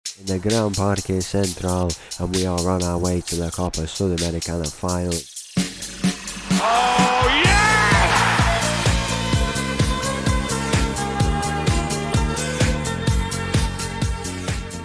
in the Gran Parque Central, and we are on our way to the Copa Sudamericana Final. Oh, yeah!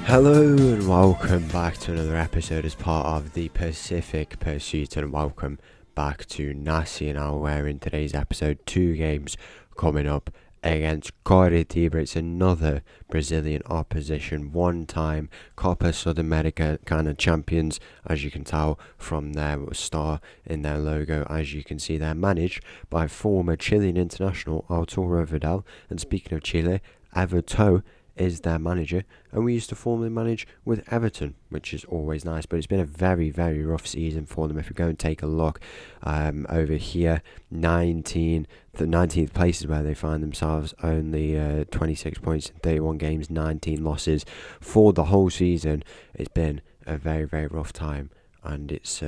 Hello and welcome back to another episode as part of the Pacific Pursuit, and welcome back to Nacional, where in today's episode 2 games coming up against Coritiba. It's another Brazilian opposition, one-time Copa Sudamericana champions, as you can tell from their star in their logo. As you can see, they're managed by former Chilean international Arturo Vidal, and speaking of Chile, Everton is their manager, and we used to formerly manage with Everton, which is always nice, but it's been a very, very rough season for them. If we go and take a look over here, the 19th place is where they find themselves, only 26 points in 31 games, 19 losses for the whole season. It's been a very, very rough time, and it's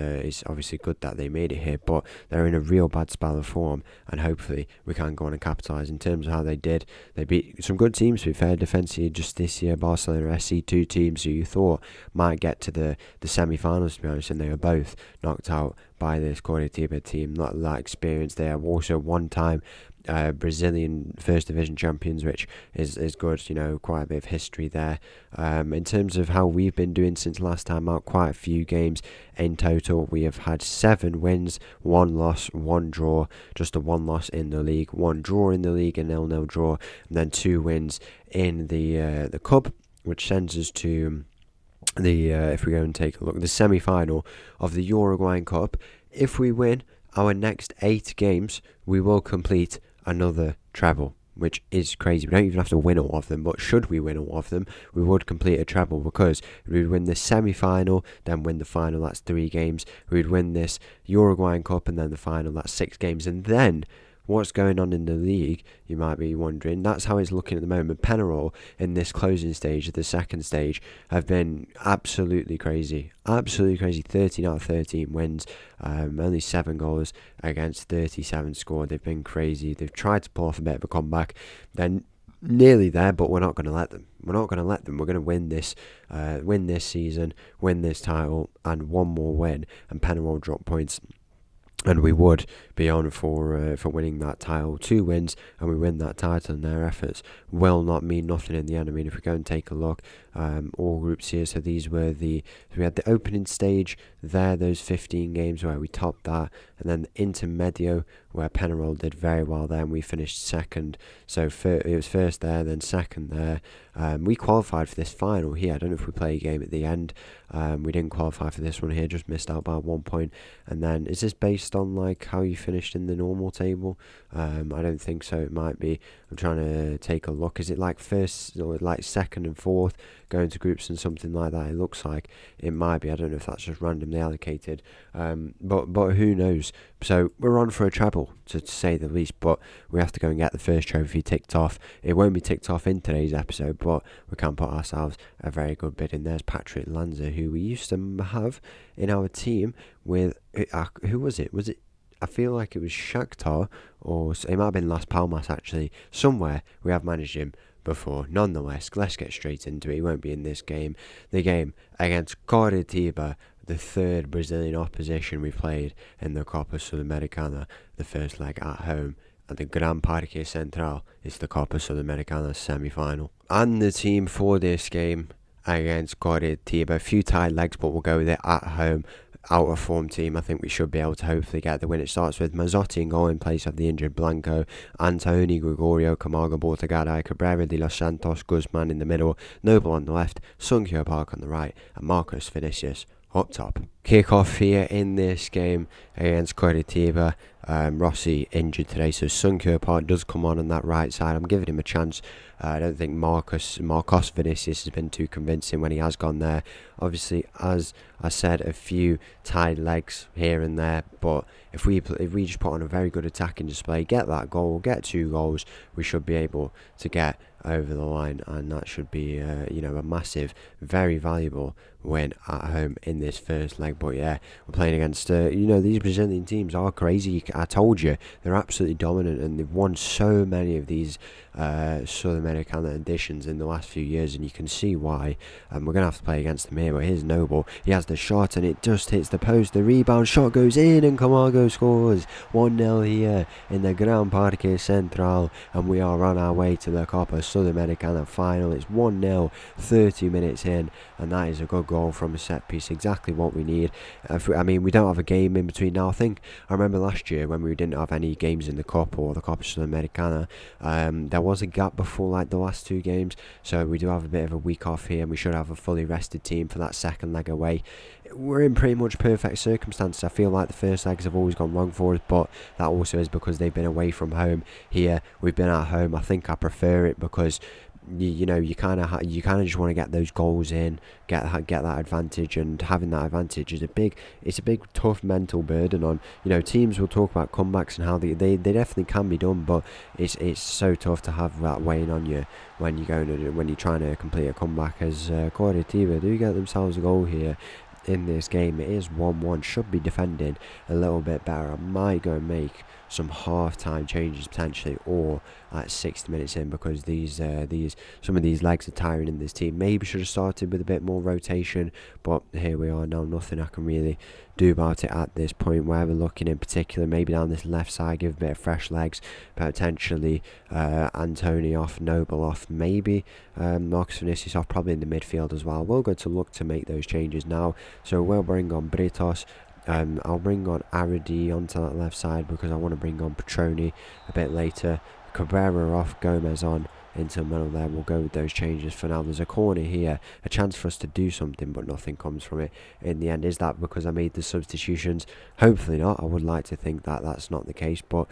obviously good that they made it here, but they're in a real bad spell of form, and hopefully we can go on and capitalise. In terms of how they did, they beat some good teams, to be fair, defensively just this year. Barcelona SC, 2 teams who you thought might get to the semi-finals, to be honest, and they were both knocked out by this Coritiba team. Not that experience. They are also one-time Brazilian First Division champions, which is good, quite a bit of history there. In terms of how we've been doing since last time out, quite a few games in total. We have had 7 wins, 1 loss, 1 draw, just a 1 loss in the league, 1 draw in the league, a 0-0 draw, and then 2 wins in the cup, which sends us to the if we go and take a look, the semi-final of the Uruguayan Cup. If we win our next 8 games, we will complete another treble, which is crazy. We don't even have to win all of them, but should we win all of them, we would complete a treble, because we would win the semi-final, then win the final, that's 3 games. We would win this Uruguayan Cup, and then the final, that's 6 games. And then what's going on in the league, you might be wondering. That's how it's looking at the moment. Penarol in this closing stage, the second stage, have been absolutely crazy. 13 out of 13 wins, only 7 goals against 37 scored. They've been crazy. They've tried to pull off a bit of a comeback. They're nearly there, but we're not going to let them. We're going to win this season, win this title, and one more win, and Penarol drop points, and we would be on for winning that title. 2 wins and we win that title, and their efforts will not mean nothing in the end. I mean, if we go and take a look, all groups here, so these were we had the opening stage there, those 15 games where we topped that, and then the intermedio where Penarol did very well there, and we finished second. So it was first there, then second there. We qualified for this final here. I don't know if we play a game at the end. We didn't qualify for this one here, just missed out by 1 point. And then, is this based on like how you finished in the normal table? I don't think so. It might be. I'm trying to take a look. Is it like first or like second and fourth going to groups and something like that? It looks like it might be. I don't know if that's just randomly allocated. But who knows? So we're on for a treble, to say the least, but we have to go and get the first trophy ticked off. It won't be ticked off in today's episode, but we can put ourselves a very good bid in. There's Patrick Lanza, who we used to have in our team with, who was it? I feel like it was Shakhtar, or it might have been Las Palmas actually. Somewhere we have managed him before. Nonetheless, let's get straight into it. He won't be in this game. The game against Coritiba, the 3rd Brazilian opposition we played in the Copa Sudamericana, the first leg at home at the Gran Parque Central. Is the Copa Sudamericana semi-final. And the team for this game against Coritiba, a few tied legs, but we'll go with it at home. Out of form team, I think we should be able to hopefully get the win. It starts with Mazzotti in goal in place of the injured Blanco, Antoni, Gregorio, Camargo, Bortagada, Cabrera, De Los Santos, Guzman in the middle, Noble on the left, Sung-Hyo Park on the right, and Marcus Vinicius up top. Kick-off here in this game against Coritiba. Rossi injured today, so Sung-Hyo Park does come on that right side. I'm giving him a chance. I don't think Marcos Vinicius has been too convincing when he has gone there. Obviously, as I said, a few tied legs here and there, but if we just put on a very good attacking display, get that goal, get 2 goals, we should be able to get over the line, and that should be a massive, very valuable win at home in this first leg. But yeah, we're playing against these Brazilian teams are crazy. I told you, they're absolutely dominant, and they've won so many of these Sudamericana editions in the last few years, and you can see why. We're going to have to play against them here. But here's Noble, he has the shot and it just hits the post. The rebound shot goes in and Camargo scores 1-0 here in the Gran Parque Central, and we are on our way to the Copa Sudamericana Final. It's 1-0 30 minutes in, and that is a good goal from a set piece, exactly what we need. We don't have a game in between now. I remember last year when we didn't have any games in the Cup or the Copa Sudamericana, there was a gap before like the last two games, so we do have a bit of a week off here, and we should have a fully rested team for that second leg away. We're in pretty much perfect circumstances. I feel like the first legs have always gone wrong for us, but that also is because they've been away from home. Here we've been at home. I think I prefer it because you kind of just want to get those goals in, get that advantage, and having that advantage is a big tough mental burden on teams. Will talk about comebacks and how they definitely can be done, but it's so tough to have that weighing on you when you're trying to complete a comeback. As Coritiba do get themselves a goal here in this game. It is 1-1. Should be defending a little bit better. I might go and make some half-time changes potentially, or at 60 minutes in, because some of these legs are tiring in this team. Maybe should have started with a bit more rotation, but here we are now. Nothing I can really do about it at this point. Where we're looking in particular, maybe down this left side, give a bit of fresh legs, potentially Antony off, Noble off, maybe Marcus Vinicius off, probably in the midfield as well. We'll go to look to make those changes now. So we'll bring on Britos. I'll bring on Aridi onto that left side because I want to bring on Petroni a bit later. Cabrera off, Gomez on into the middle there. We'll go with those changes for now. There's a corner here, a chance for us to do something, but nothing comes from it in the end. Is that because I made the substitutions? Hopefully not. I would like to think that that's not the case, but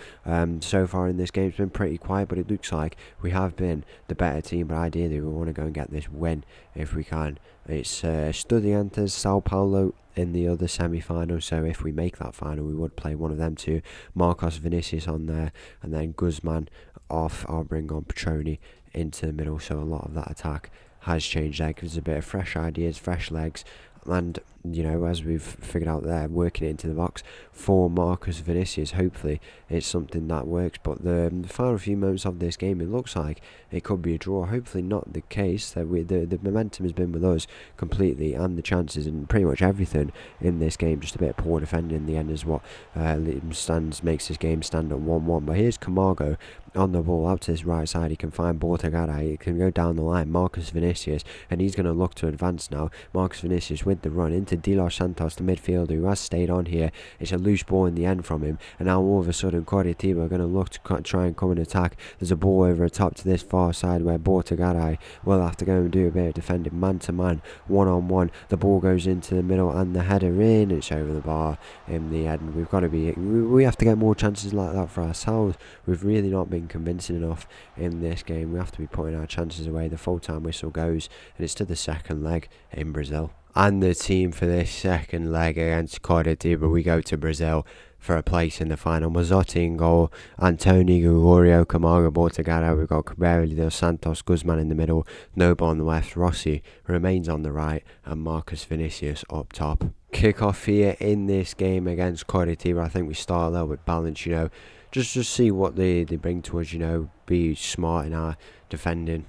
so far in this game it's been pretty quiet, but it looks like we have been the better team. But ideally we want to go and get this win if we can. It's Estudiantes, Sao Paulo in the other semi-final, so if we make that final we would play one of them two. Marcos Vinicius on there, and then Guzman off. I'll bring on Petroni into the middle, so a lot of that attack has changed there. Gives a bit of fresh ideas, fresh legs, and as we've figured out there, working it into the box for Marcus Vinicius. Hopefully it's something that works, but the final few moments of this game, it looks like it could be a draw. Hopefully not the case. That the momentum has been with us completely, and the chances and pretty much everything in this game. Just a bit of poor defending in the end is what makes this game stand at 1-1. But here's Camargo on the ball out to his right side. He can find Bortagara, he can go down the line, Marcus Vinicius, and he's going to look to advance now. Marcus Vinicius with the run into Di Los Santos, the midfielder, who has stayed on here. It's a loose ball in the end from him, and now all of a sudden Coritiba are going to look to try and come and attack. There's a ball over the top to this far side where Bortagara will have to go and do a bit of defending, man to man, 1-on-1. The ball goes into the middle and the header in. It's over the bar in the end. We have to get more chances like that for ourselves. We've really not been convincing enough in this game. We have to be putting our chances away. The full-time whistle goes, and it's to the second leg in Brazil. And the team for this second leg against Coritiba, we go to Brazil for a place in the final. Mazzotti in goal, Antony, Gregorio, Camargo, Bortagara. We've got Cabrera, Dos Santos, Guzman in the middle, Noble on the left, Rossi remains on the right, and Marcus Vinicius up top. Kick-off here in this game against Coritiba. I think we start a little bit balanced, just see what they bring to us, be smart in our defending.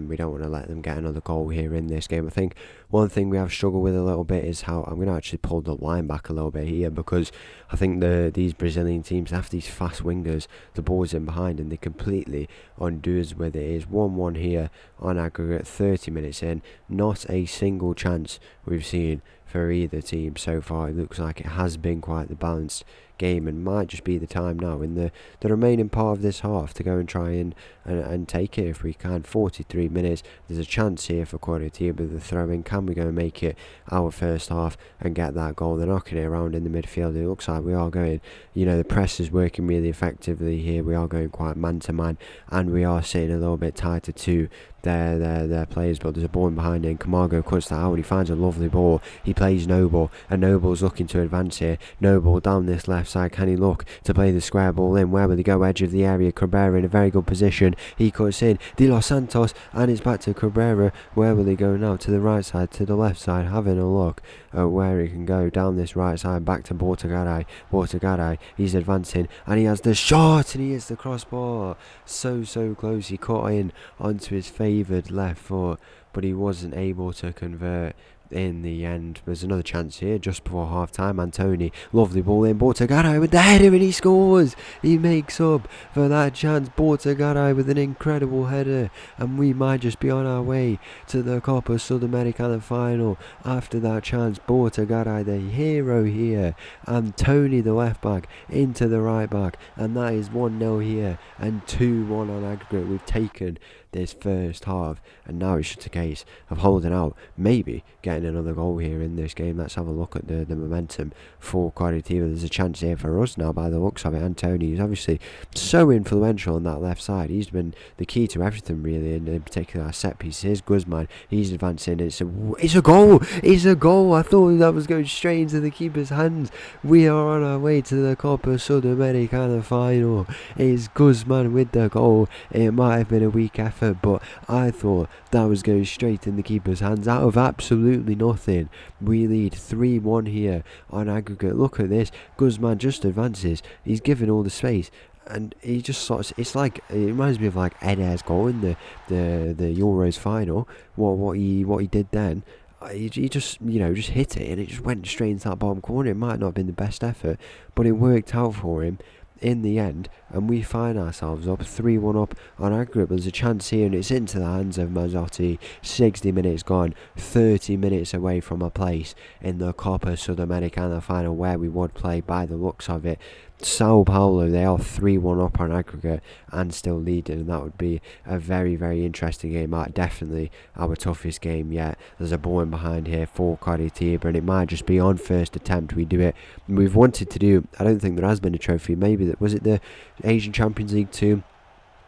We don't want to let them get another goal here in this game. I think one thing we have struggled with a little bit is how I'm going to actually pull the line back a little bit here, because I think these Brazilian teams have these fast wingers, the ball's in behind, and they completely undo us with it. It is 1-1 here on aggregate, 30 minutes in. Not a single chance we've seen for either team so far. It looks like it has been quite the balanced game, and might just be the time now in the remaining part of this half to go and try and take it if we can. 43 minutes, there's a chance here for Coritiba with the throw in. Can we go and make it our first half and get that goal? They're knocking it around in the midfield. It looks like we are going, the press is working really effectively here. We are going quite man to man, and we are sitting a little bit tighter to their players, but there's a ball in behind him. Camargo cuts that out and he finds a lovely ball. He plays Noble, and Noble's looking to advance here. Noble down this left side. Can he look to play the square ball in? Where will he go? Edge of the area. Cabrera in a very good position. He cuts in. De Los Santos, and it's back to Cabrera. Where will he go now? To the right side, to the left side, having a look at where he can go. Down this right side, back to Bortagaray. Bortagaray, he's advancing, and he has the shot, and he hits the crossbar. So close. He caught in onto his favoured left foot, but he wasn't able to convert in the end. There's another chance here just before half time. Antony, lovely ball in. Bortagaray with the header, and he scores. He makes up for that chance. Bortagaray with an incredible header, and we might just be on our way to the Copa Sudamericana Final after that chance. Bortagaray, the hero here. Antony, the left back, into the right back, and that is 1-0 here and 2-1 on aggregate. We've taken this first half, and now it's just a case of holding out, maybe getting another goal here in this game. Let's have a look at the momentum for Coritiba. There's a chance here for us now by the looks of it. Antony is obviously so influential on that left side. He's been the key to everything really, and in particular our set pieces. Here's Guzman, he's advancing. It's a goal. It's a goal. I thought that was going straight into the keeper's hands. We are on our way to the Copa Sudamericana Final. It's Guzman with the goal. It might have been a weak effort, but I thought that was going straight in the keeper's hands out of absolutely nothing. We lead 3-1 here on aggregate. Look at this. Guzman just advances. He's given all the space, and he just sort of, it's like, it reminds me of like Eder's goal in the Euros final. What he did then. He just hit it, and it just went straight into that bottom corner. It might not have been the best effort, but it worked out for him in the end, and we find ourselves up 3-1 up on aggregate. There's a chance here, and it's into the hands of Mazzotti. 60 minutes gone, 30 minutes away from a place in the Copa Sudamericana Final where we would play by the looks of it. Sao Paulo, they are 3-1 up on aggregate and still leading, and that would be a very, very interesting game. Definitely our toughest game yet. There's a ball in behind here for Coritiba, and it might just be on first attempt we do it. We've wanted to do, I don't think there has been a trophy, maybe was it the Asian Champions League 2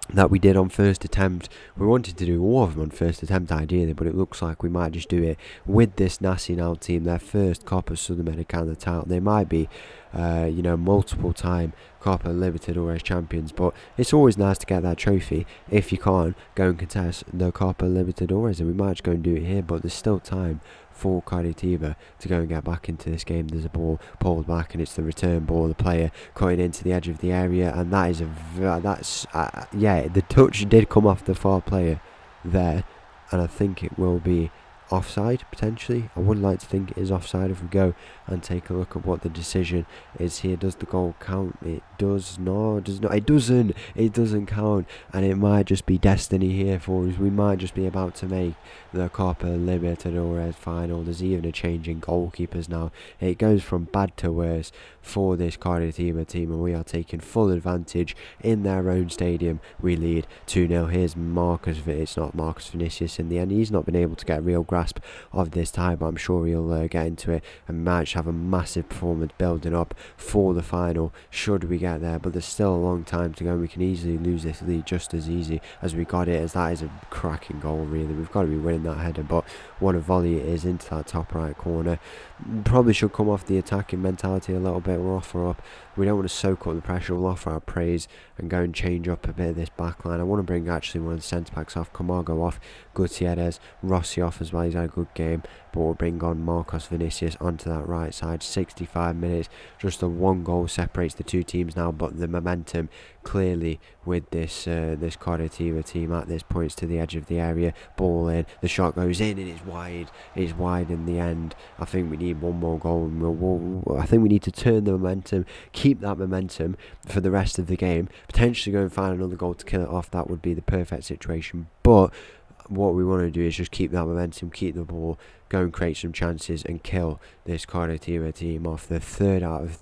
that we did on first attempt. We wanted to do all of them on first attempt ideally, but it looks like we might just do it with this Nacional team, their first Copa Sudamericana title. They might be multiple time Copa Libertadores champions, but it's always nice to get that trophy. If you can't, go and contest the Copa Libertadores, and we might just go and do it here, but there's still time for Coritiba to go and get back into this game. There's a ball pulled back, and it's the return ball. The player cutting into the edge of the area, and that is the touch did come off the far player there, and I think it will be offside potentially. I would like to think it is offside if we go and take a look at what the decision is here. Does the goal count? It does not. It doesn't count, and it might just be destiny here for us. We might just be about to make the Copa Libertadores final. There's even a change in goalkeepers now. It goes from bad to worse for this Coritiba team, and we are taking full advantage in their own stadium. We lead 2-0. Here's it's not Marcus Vinicius in the end. He's not been able to get a real grasp of this time, but I'm sure he'll get into it and might have a massive performance building up for the final should we get there. But there's still a long time to go, and we can easily lose this lead just as easy as we got it, as that is a cracking goal really. We've got to be winning that header, but what a volley it is into that top right corner. Probably should come off the attacking mentality a little bit. We're off or up. We don't want to soak up the pressure. We'll offer our praise and go and change up a bit of this back line. I want to bring actually one of the centre backs off. Camargo off, Gutierrez, Rossi off as well. He's had a good game, but we'll bring on Marcos Vinicius onto that right side. 65 minutes, just the one goal separates the two teams now, but the momentum clearly with this Coritiba team at this points to the edge of the area. Ball in, the shot goes in, and it's wide. It's wide in the end. I think we need one more goal, and I think we need to turn the momentum, keep that momentum for the rest of the game, potentially go and find another goal to kill it off. That would be the perfect situation, but what we want to do is just keep that momentum, keep the ball, go and create some chances and kill this Coritiba team off, the 3 out of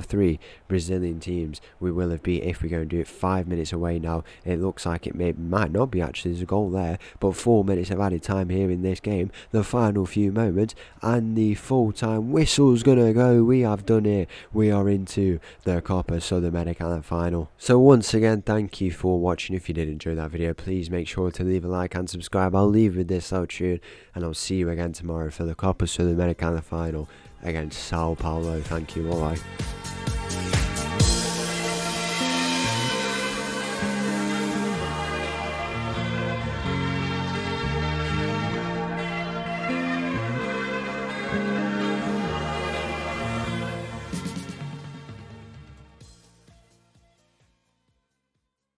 3 Brazilian teams we will have beat if we go and do it. 5 minutes away now. It looks like it might not be actually. There's a goal there, but 4 minutes of added time here in this game. The final few moments and the full-time whistle's gonna go. We have done it. We are into the Copa Sudamericana Final. So once again, thank you for watching. If you did enjoy that video, please make sure to leave a like and subscribe. I'll leave with this slow tune, and I'll see you again tomorrow for the Copa Sudamericana Final against Sao Paulo. Thank you. Bye bye.